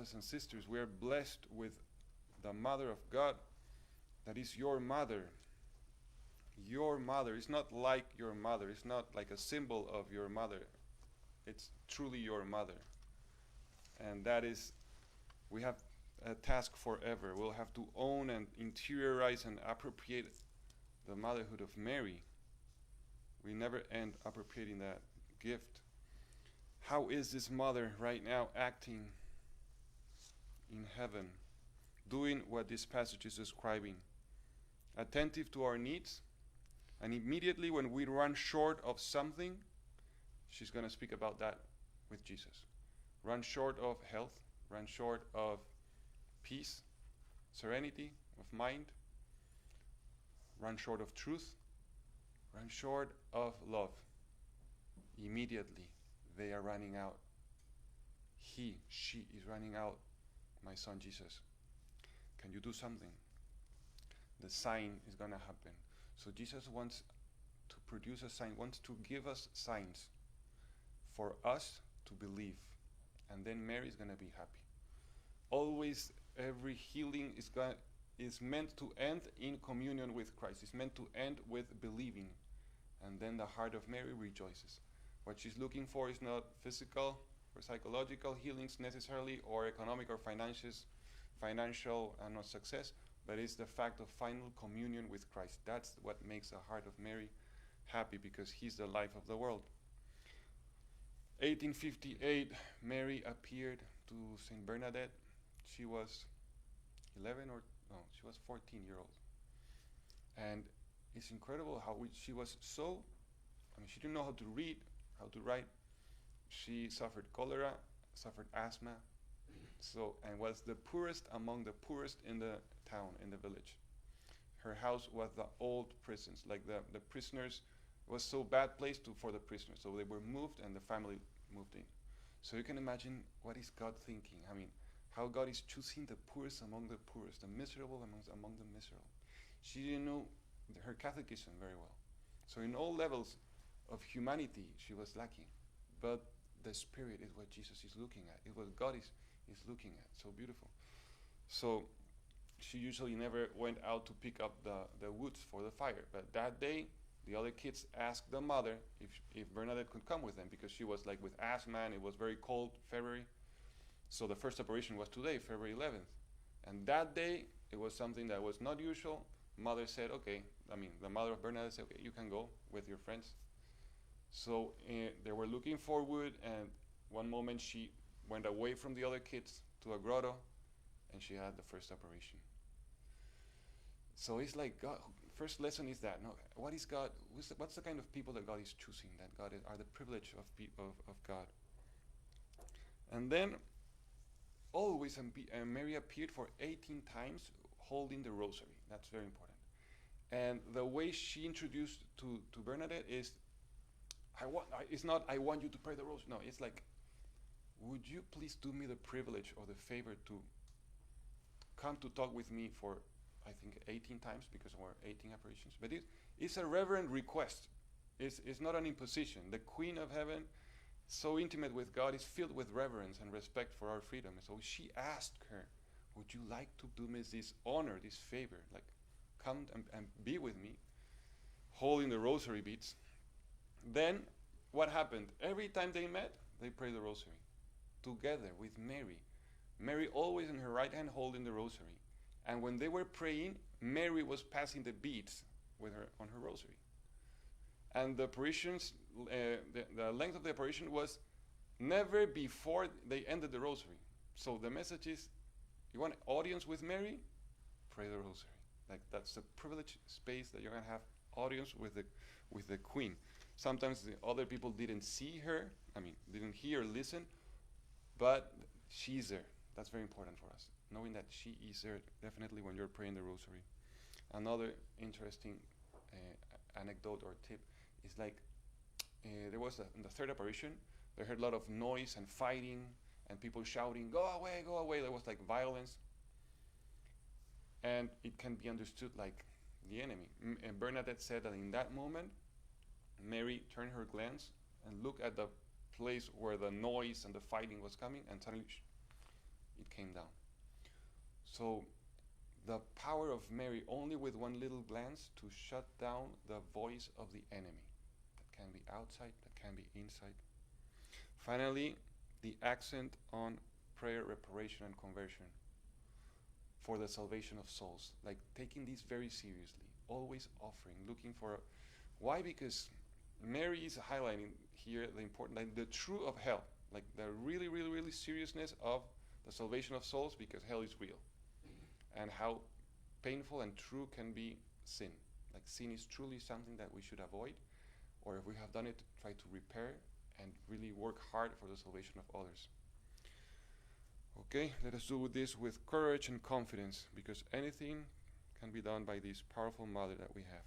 brothers and sisters, we are blessed with the Mother of God that is your mother. Your mother is not like your mother, it's not like a symbol of your mother. It's truly your mother. And that is, we have a task forever. We'll have to own and interiorize and appropriate the motherhood of Mary. We never end appropriating that gift. How is this mother right now acting in heaven, doing what this passage is describing? Attentive to our needs, and immediately when we run short of something, she's going to speak about that with Jesus. Run short of health, run short of peace, serenity of mind, run short of truth, run short of love. Immediately they are running out. She is running out, my son Jesus. Can you do something? The sign is going to happen. So Jesus wants to produce a sign, wants to give us signs for us to believe. And then Mary is going to be happy. Always, every healing is meant to end in communion with Christ. It's meant to end with believing. And then the heart of Mary rejoices. What she's looking for is not physical or psychological healings necessarily, or economic or financial success, but it's the fact of final communion with Christ. That's what makes the heart of Mary happy, because he's the life of the world. 1858, Mary appeared to Saint Bernadette. She was 14-year-old. And it's incredible how she was so, she didn't know how to read, how to write. She suffered cholera, suffered asthma, and was the poorest among the poorest in the town, in the village. Her house was the old prisons, like the prisoners. It was so bad place for the prisoners, so they were moved and the family moved in. So you can imagine what is God thinking. How God is choosing the poorest among the poorest, the miserable among the miserable. She didn't know her catechism very well. So in all levels of humanity, she was lacking. But the Spirit is what Jesus is looking at. It's what God is looking at. So beautiful. So she usually never went out to pick up the woods for the fire. But that day, the other kids asked the mother if Bernadette could come with them, because she was like with asthma and it was very cold, February. So the first apparition was today, February 11th. And that day, it was something that was not usual. Mother said, okay, the mother of Bernadette said, okay, you can go with your friends. So they were looking for wood, and one moment she went away from the other kids to a grotto, and she had the first apparition. So it's like God. First lesson is that, what is God? What's the kind of people that God is choosing? That God are the privilege of God. And then always Mary appeared for 18 times holding the rosary. That's very important. And the way she introduced to Bernadette is, it's not I want you to pray the rosary. No, it's like, would you please do me the privilege or the favor to come to talk with me for, I think, 18 times, because there were 18 apparitions. But it's a reverent request. It's not an imposition. The Queen of Heaven, so intimate with God, is filled with reverence and respect for our freedom. And so she asked her, would you like to do me this honor, this favor? Like, come and be with me, holding the rosary beads. Then, what happened? Every time they met, they prayed the rosary together with Mary. Mary always in her right hand holding the rosary. And when they were praying, Mary was passing the beads with her on her rosary. And the apparitions, the length of the apparition was never before they ended the rosary. So the message is, you want audience with Mary? Pray the rosary. Like, that's the privileged space that you're going to have audience with the Queen. Sometimes the other people didn't see her, didn't hear or listen, but she's there. That's very important for us, knowing that she is there definitely when you're praying the rosary. Another interesting anecdote or tip is like, there was in the third apparition, they heard a lot of noise and fighting and people shouting, go away, go away. There was like violence. And it can be understood like the enemy. And Bernadette said that in that moment, Mary turned her glance and looked at the place where the noise and the fighting was coming, and suddenly it came down. So the power of Mary, only with one little glance, to shut down the voice of the enemy. That can be outside, that can be inside. Finally, the accent on prayer, reparation, and conversion for the salvation of souls. Like taking this very seriously, always offering, looking for. Why? Because Mary is highlighting here the important, like the truth of hell, like the really, really, really seriousness of the salvation of souls, because hell is real, and how painful and true can be sin. Like sin is truly something that we should avoid, or if we have done it, try to repair and really work hard for the salvation of others. Okay, let us do this with courage and confidence, because anything can be done by this powerful mother that we have.